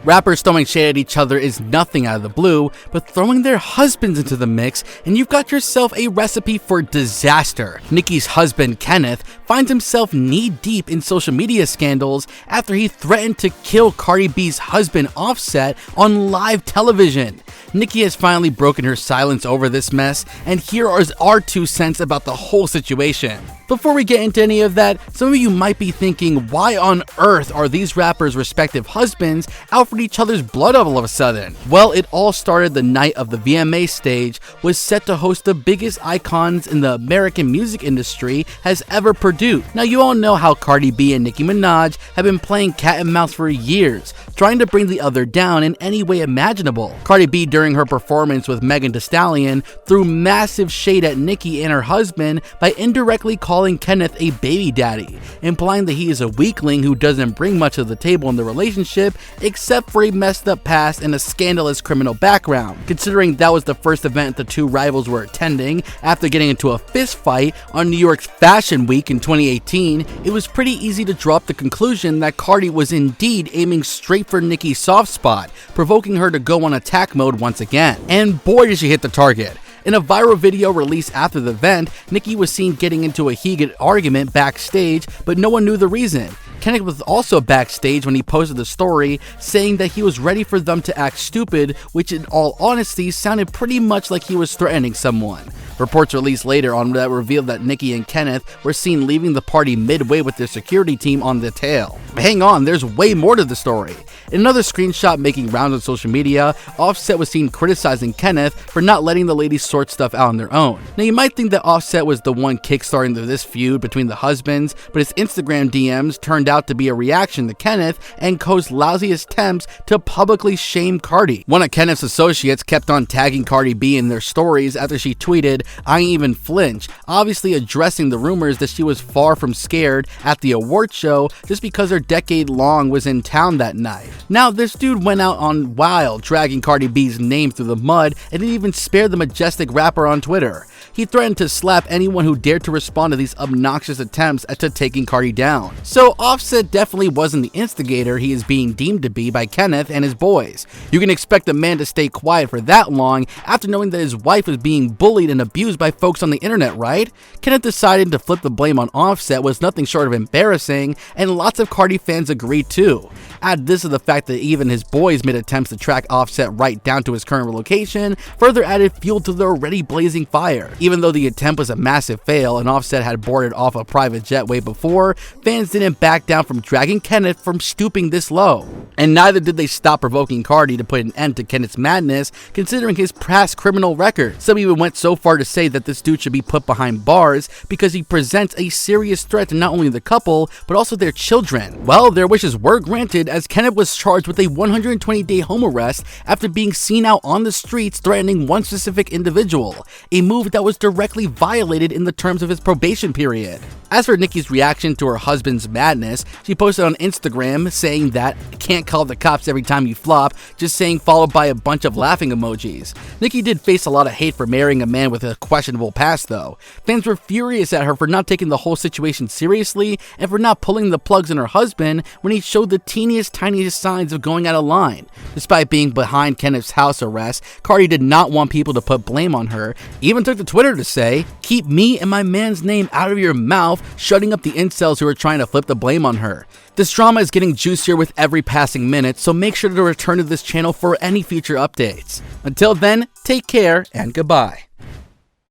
Rappers throwing shade at each other is nothing out of the blue, but throwing their husbands into the mix and you've got yourself a recipe for disaster. Nicki's husband, Kenneth, finds himself knee-deep in social media scandals after he threatened to kill Cardi B's husband, Offset, on live television. Nicki has finally broken her silence over this mess, and here are our 2 cents about the whole situation. Before we get into any of that, some of you might be thinking, why on earth are these rappers' respective husbands out for each other's blood all of a sudden? Well, it all started the night of the VMA stage was set to host the biggest icons in the American music industry has ever produced. Now, you all know how Cardi B and Nicki Minaj have been playing cat and mouse for years, trying to bring the other down in any way imaginable. Cardi B, during her performance with Megan Thee Stallion, threw massive shade at Nicki and her husband by indirectly calling Kenneth a baby daddy, implying that he is a weakling who doesn't bring much to the table in the relationship except for a messed up past and a scandalous criminal background. Considering that was the first event the 2 rivals were attending after getting into a fist fight on New York's Fashion Week in 2018, it was pretty easy to draw up the conclusion that Cardi was indeed aiming straight for Nicki's soft spot, provoking her to go on attack mode once again. And boy did she hit the target. In a viral video released after the event, Nicki was seen getting into a heated argument backstage, but no one knew the reason. Kenneth was also backstage when he posted the story, saying that he was ready for them to act stupid, which in all honesty sounded pretty much like he was threatening someone. Reports released later on that revealed that Nicki and Kenneth were seen leaving the party midway with their security team on the tail. But hang on, there's way more to the story. In another screenshot making rounds on social media, Offset was seen criticizing Kenneth for not letting the ladies sort stuff out on their own. Now, you might think that Offset was the one kickstarting this feud between the husbands, but his Instagram DMs turned out to be a reaction to Kenneth and Co's lousy attempts to publicly shame Cardi. One of Kenneth's associates kept on tagging Cardi B in their stories after she tweeted, "I ain't even flinch," obviously addressing the rumors that she was far from scared at the award show just because her decade-long was in town that night. Now, this dude went out on wild, dragging Cardi B's name through the mud and didn't even spare the majestic rapper on Twitter. He threatened to slap anyone who dared to respond to these obnoxious attempts at taking Cardi down. So Offset definitely wasn't the instigator he is being deemed to be by Kenneth and his boys. You can expect a man to stay quiet for that long after knowing that his wife was being bullied and abused by folks on the internet, right? Kenneth decided to flip the blame on Offset was nothing short of embarrassing, and lots of Cardi fans agreed too. Add this to the fact that even his boys made attempts to track Offset right down to his current location, further added fuel to the already blazing fire. Even though the attempt was a massive fail and Offset had boarded off a private jet way before, fans didn't back down from dragging Kenneth from stooping this low. And neither did they stop provoking Cardi to put an end to Kenneth's madness, considering his past criminal record. Some even went so far to say that this dude should be put behind bars because he presents a serious threat to not only the couple, but also their children. Well, their wishes were granted as Kenneth was charged with a 120-day home arrest after being seen out on the streets threatening one specific individual, a move that was directly violated in the terms of his probation period. As for Nicki's reaction to her husband's madness, she posted on Instagram saying that, "Can't call the cops every time you flop," just saying, followed by a bunch of laughing emojis. Nicki did face a lot of hate for marrying a man with a questionable past though. Fans were furious at her for not taking the whole situation seriously and for not pulling the plugs on her husband when he showed the tiniest signs of going out of line. Despite being behind Kenneth's house arrest, Cardi did not want people to put blame on her, even took to Twitter to say, "Keep me and my man's name out of your mouth," shutting up the incels who are trying to flip the blame on her. This drama is getting juicier with every passing minute, so make sure to return to this channel for any future updates. Until then, take care and goodbye.